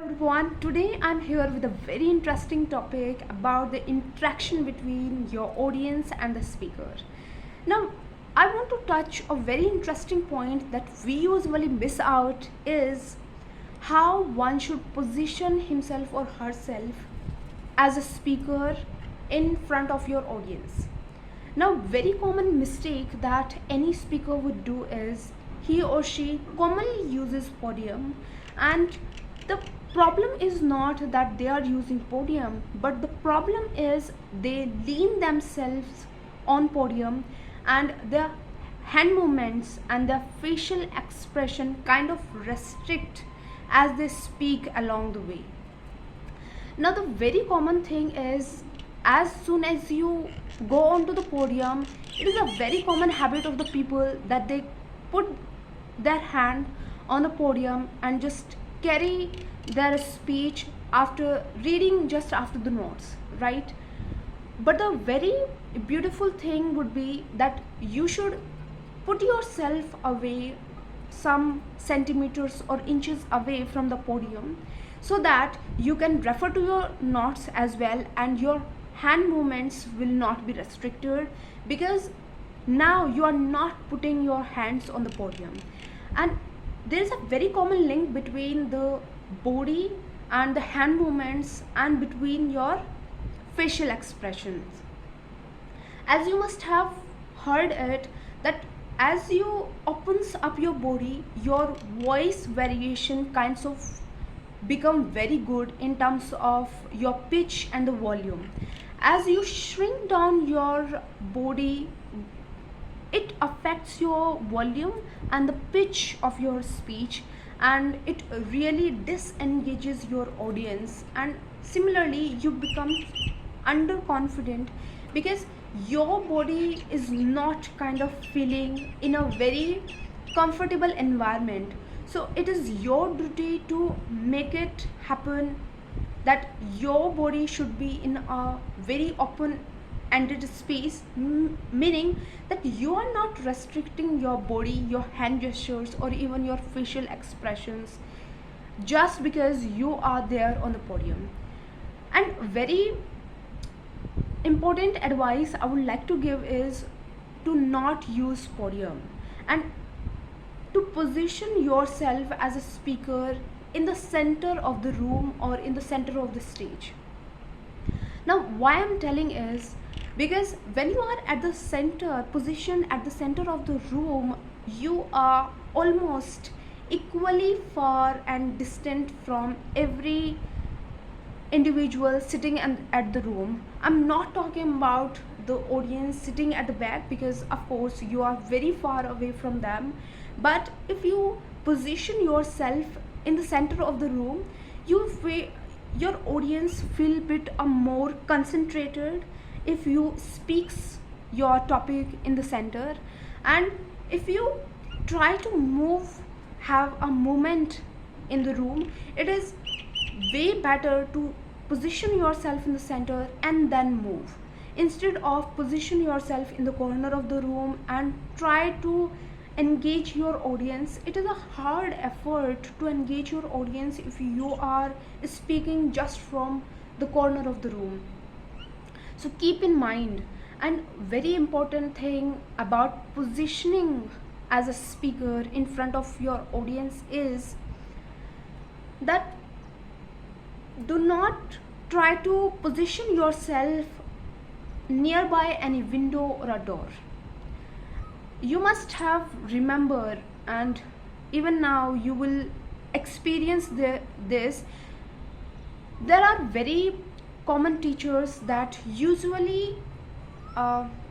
Everyone, today I'm here with a very interesting topic about the interaction between your audience and the speaker. Now, I want to touch a very interesting point that we usually miss out is how one should position himself or herself as a speaker in front of your audience. Now, very common mistake that any speaker would do is he or she commonly uses podium, and the problem is not that they are using podium, but the problem is they lean themselves on podium, and their hand movements and their facial expression kind of restrict as they speak along the way. Now, the very common thing is as soon as you go onto the podium, it is a very common habit of the people that they put their hand on the podium and just carry their speech after reading just after the notes, right? But the very beautiful thing would be that you should put yourself away some centimeters or inches away from the podium so that you can refer to your notes as well, and your hand movements will not be restricted because now you are not putting your hands on the podium. And there is a very common link between the body and the hand movements and between your facial expressions. As you must have heard it, that as you opens up your body, your voice variation kinds of become very good in terms of your pitch and the volume. As you shrink down your body, it affects your volume and the pitch of your speech, and it really disengages your audience, and similarly you become underconfident because your body is not kind of feeling in a very comfortable environment. So it is your duty to make it happen, that your body should be in a very open ended space, meaning that you are not restricting your body, your hand gestures, or even your facial expressions just because you are there on the podium. And very important advice I would like to give is to not use podium and to position yourself as a speaker in the center of the room or in the center of the stage. Now, why I'm telling is because when you are at the center, position at the center of the room, you are almost equally far and distant from every individual sitting at the room. I'm not talking about the audience sitting at the back because of course you are very far away from them, but if you position yourself in the center of the room, your audience feel bit more concentrated if you speaks your topic in the center. And if you try to move, have a movement in the room, it is way better to position yourself in the center and then move, instead of position yourself in the corner of the room and try to engage your audience. It is a hard effort to engage your audience if you are speaking just from the corner of the room. So keep in mind, and very important thing about positioning as a speaker in front of your audience is that do not try to position yourself nearby any window or a door. You must have remember, and even now you will experience this, there are very common teachers that usually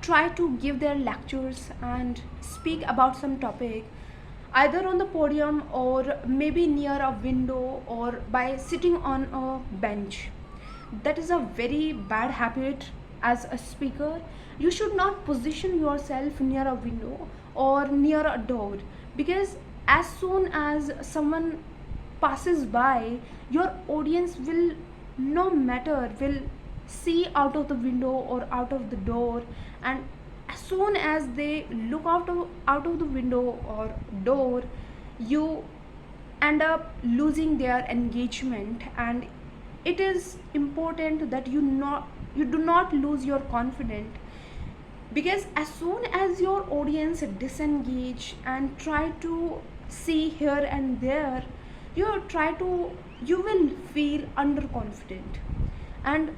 try to give their lectures and speak about some topic either on the podium or maybe near a window or by sitting on a bench. That is a very bad habit. As a speaker, you should not position yourself near a window or near a door, because as soon as someone passes by, your audience will, no matter, will see out of the window or out of the door, and as soon as they look out of the window or door, you end up losing their engagement. And it is important that you do not lose your confidence, because as soon as your audience disengage and try to see here and there, you will feel underconfident. And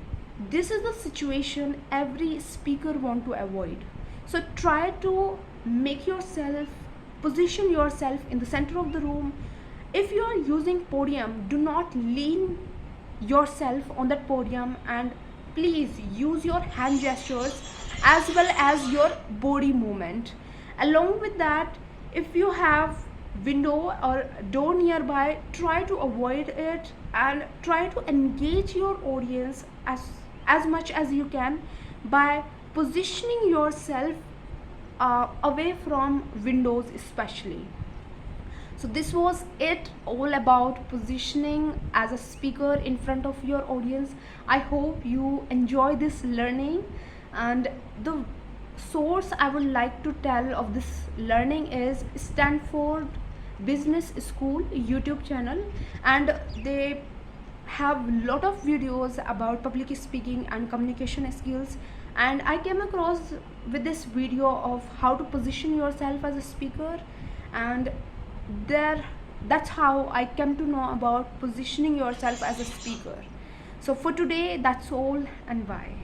this is the situation every speaker want to avoid. So try to make yourself, position yourself in the center of the room. If you are using podium, do not lean yourself on that podium, and please use your hand gestures as well as your body movement. Along with that, if you have window or door nearby, try to avoid it and try to engage your audience as much as you can by positioning yourself away from windows especially. So this was it all about positioning as a speaker in front of your audience. I hope you enjoy this learning. And the source I would like to tell of this learning is Stanford Business School YouTube channel, and they have lot of videos about public speaking and communication skills. And I came across with this video of how to position yourself as a speaker, and there that's how I came to know about positioning yourself as a speaker. So for today, that's all, and bye.